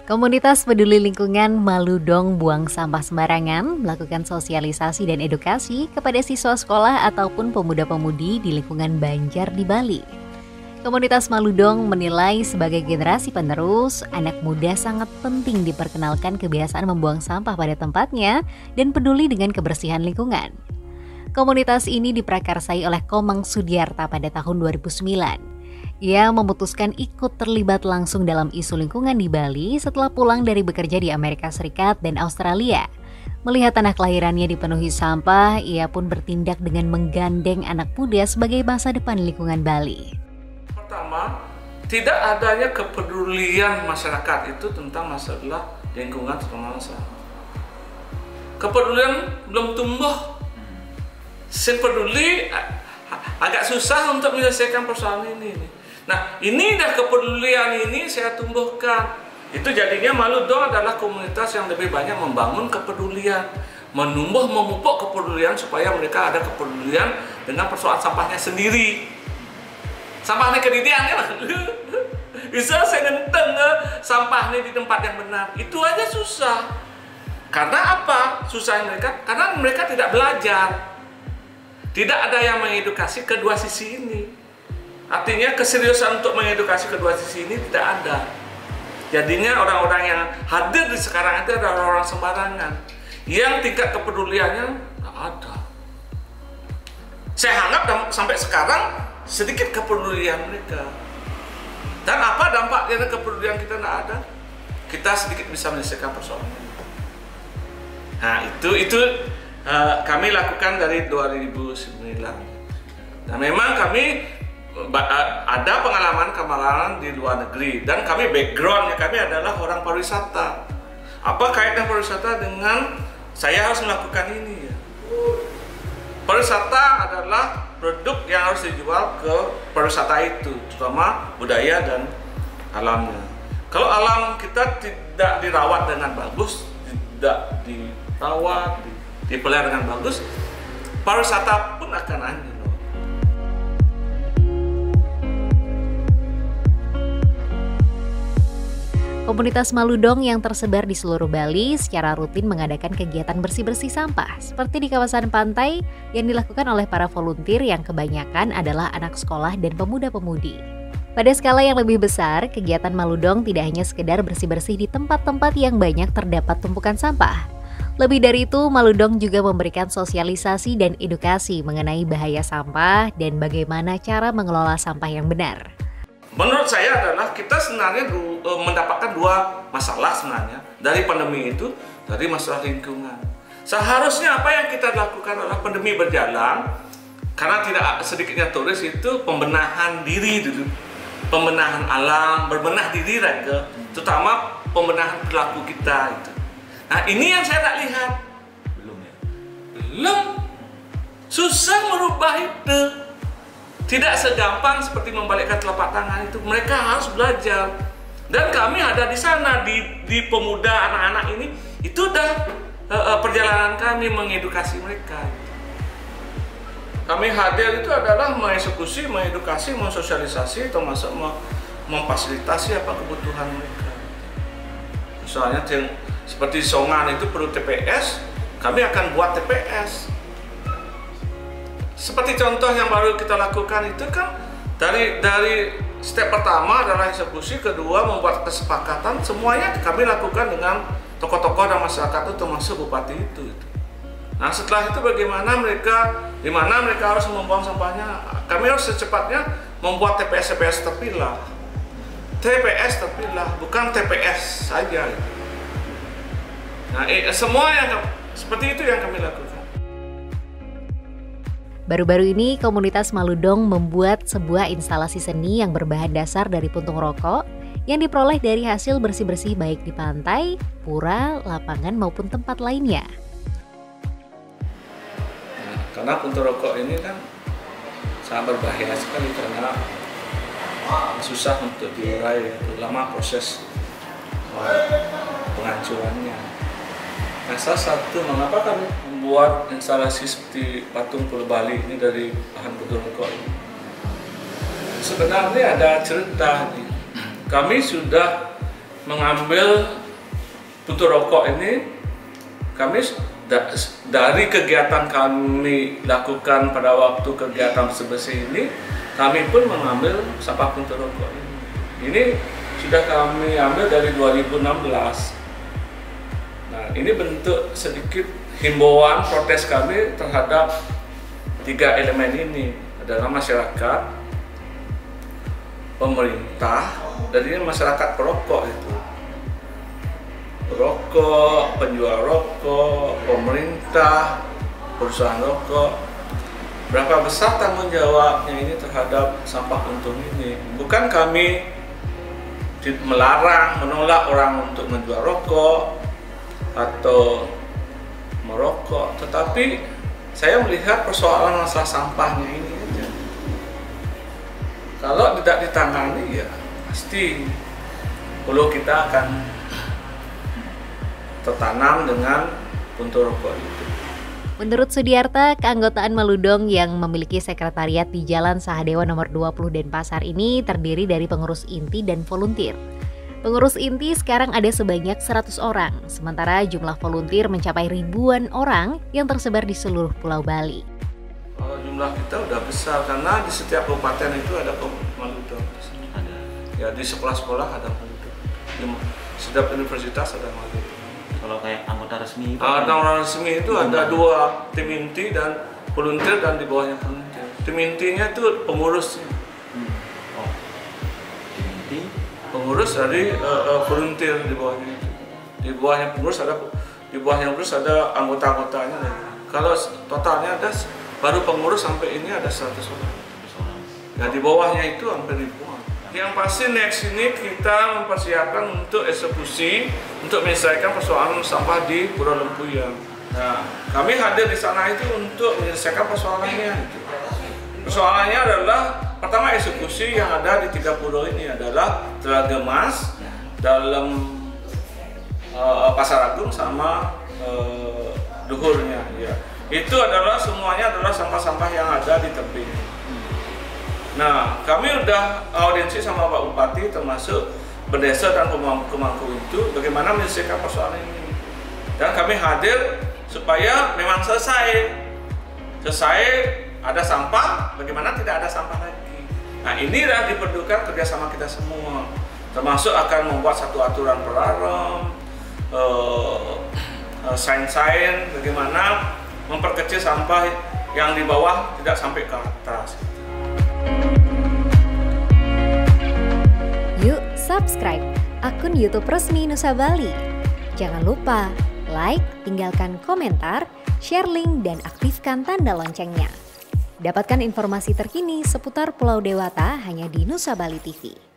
Komunitas peduli lingkungan Malu Dong Buang Sampah Sembarangan melakukan sosialisasi dan edukasi kepada siswa sekolah ataupun pemuda-pemudi di lingkungan Banjar di Bali. Komunitas Malu Dong menilai sebagai generasi penerus, anak muda sangat penting diperkenalkan kebiasaan membuang sampah pada tempatnya dan peduli dengan kebersihan lingkungan. Komunitas ini diprakarsai oleh Komang Sudiarta pada tahun 2009. Ia memutuskan ikut terlibat langsung dalam isu lingkungan di Bali setelah pulang dari bekerja di Amerika Serikat dan Australia. Melihat tanah kelahirannya dipenuhi sampah, ia pun bertindak dengan menggandeng anak muda sebagai masa depan lingkungan Bali. Pertama, tidak adanya kepedulian masyarakat itu tentang masalah lingkungan terutama sampah. Kepedulian belum tumbuh. Si peduli agak susah untuk menyelesaikan persoalan ini. Nah, ini dah kepedulian ini saya tumbuhkan. Itu jadinya Malu Dong adalah komunitas yang lebih banyak membangun kepedulian, memupuk kepedulian supaya mereka ada kepedulian dengan persoalan sampahnya sendiri. Sampahnya kedidian ya, bisa saya ngenteng sampahnya di tempat yang benar. Itu aja susah. Karena apa? Susah mereka karena mereka tidak belajar. Tidak ada yang mengedukasi kedua sisi ini. Artinya keseriusan untuk mengedukasi kedua sisi ini tidak ada. Jadinya orang-orang yang hadir di sekarang itu adalah orang-orang sembarangan. Yang tingkat kepeduliannya tidak ada. Saya anggap sampai sekarang sedikit kepedulian mereka. Dan apa dampaknya kepedulian kita tidak ada? Kita sedikit bisa menyelesaikan persoalan. Nah itu kami lakukan dari 2009. Nah memang kami ada pengalaman di luar negeri dan kami backgroundnya kami adalah orang pariwisata. Apa kaitan pariwisata dengan saya harus melakukan ini ya? Pariwisata adalah produk yang harus dijual ke pariwisata itu, terutama budaya dan alamnya. Kalau alam kita tidak dirawat dengan bagus, tidak dirawat, dipelihara dengan bagus, pariwisata pun akan hancur. Komunitas Malu Dong yang tersebar di seluruh Bali secara rutin mengadakan kegiatan bersih-bersih sampah seperti di kawasan pantai yang dilakukan oleh para volunteer yang kebanyakan adalah anak sekolah dan pemuda-pemudi. Pada skala yang lebih besar, kegiatan Malu Dong tidak hanya sekedar bersih-bersih di tempat-tempat yang banyak terdapat tumpukan sampah. Lebih dari itu, Malu Dong juga memberikan sosialisasi dan edukasi mengenai bahaya sampah dan bagaimana cara mengelola sampah yang benar. Menurut saya adalah kita sebenarnya mendapatkan dua masalah sebenarnya dari pandemi itu, dari masalah lingkungan. Seharusnya apa yang kita lakukan adalah pandemi berjalan, karena tidak sedikitnya turis itu pembenahan diri dulu, pembenahan alam, berbenah diri raga, terutama pembenahan perilaku kita itu. Nah ini yang saya tak lihat. Belum. Susah merubah itu. Tidak segampang seperti membalikkan telapak tangan itu. Mereka harus belajar. Dan kami ada di sana, di pemuda anak-anak ini. Itu udah perjalanan kami mengedukasi mereka. Kami hadir itu adalah mengeksekusi, mengedukasi, mensosialisasi, termasuk memfasilitasi apa kebutuhan mereka. Misalnya seperti Songan itu perlu TPS, kami akan buat TPS. Seperti contoh yang baru kita lakukan itu kan dari step pertama adalah eksekusi, kedua membuat kesepakatan, semuanya kami lakukan dengan tokoh-tokoh dan masyarakat itu termasuk bupati itu. Nah setelah itu bagaimana di mana mereka harus membuang sampahnya, kami harus secepatnya membuat TPS terpilah. TPS terpilah, bukan TPS saja. Nah semua yang seperti itu yang kami lakukan. Baru-baru ini, komunitas Malu Dong membuat sebuah instalasi seni yang berbahan dasar dari puntung rokok yang diperoleh dari hasil bersih-bersih baik di pantai, pura, lapangan maupun tempat lainnya. Nah, karena puntung rokok ini kan sangat berbahaya sekali karena susah untuk diurai, lama proses penghancurannya. Nah, salah satu mengapa kami membuat instalasi seperti patung Pulau Bali ini dari bahan puntung rokok ini. Sebenarnya ada cerita nih. Kami sudah mengambil puntung rokok ini, kami dari kegiatan kami lakukan pada waktu kegiatan bersih ini, kami pun mengambil sampah puntung rokok ini. Ini sudah kami ambil dari 2016. Nah, ini bentuk sedikit himbauan protes kami terhadap 3 elemen ini, adalah masyarakat, pemerintah, dan ini masyarakat perokok itu. Perokok, penjual rokok, pemerintah, perusahaan rokok. Berapa besar tanggung jawabnya ini terhadap sampah puntung ini? Bukan kami melarang, menolak orang untuk menjual rokok atau merokok, tetapi saya melihat persoalan masalah sampahnya ini aja. Kalau tidak ditangani, ya pasti pulau kita akan tertanam dengan puntung rokok itu. Menurut Sudiarta, keanggotaan Maludong yang memiliki sekretariat di Jalan Sahadewa nomor 20 Denpasar ini terdiri dari pengurus inti dan volunteer. Pengurus inti sekarang ada sebanyak 100 orang, sementara jumlah volunteer mencapai ribuan orang yang tersebar di seluruh Pulau Bali. Jumlah kita udah besar karena di setiap kabupaten itu ada Maludong. Ya, di sekolah-sekolah ada Maludong. Di setiap universitas ada Maludong. Kalau kayak anggota resmi itu? Anggota resmi itu ada 2, tim inti dan volunteer, dan di bawahnya volunteer. Tim intinya itu pengurusnya. Oh, tim inti? Pengurus dari volunteer di bawahnya itu. Di bawahnya pengurus ada anggota-anggotanya. Kalau totalnya ada, baru pengurus sampai ini ada 100 orang. Ya, di bawahnya itu hampir ribuan. Yang pasti next ini kita mempersiapkan untuk eksekusi untuk menyelesaikan persoalan sampah di Pulau Lempuyang. Nah, kami hadir di sana itu untuk menyelesaikan persoalannya. Persoalannya adalah pertama, eksekusi yang ada di 3 pulau ini adalah Telaga Mas, dalam Pasar Agung sama Duhurnya. Ya. Itu adalah semuanya adalah sampah-sampah yang ada di tebing. Nah, kami udah audiensi sama Pak Bupati termasuk Berdesa dan Pemangku itu bagaimana menyelesaikan persoalan ini. Dan kami hadir supaya memang selesai ada sampah, bagaimana tidak ada sampah lagi. Nah, inilah diperlukan kerjasama kita semua, termasuk akan membuat satu aturan pelarang, sains bagaimana memperkecil sampah yang di bawah tidak sampai ke atas. Yuk subscribe akun YouTube resmi Nusa Bali. Jangan lupa like, tinggalkan komentar, share link, dan aktifkan tanda loncengnya. Dapatkan informasi terkini seputar Pulau Dewata hanya di Nusa Bali TV.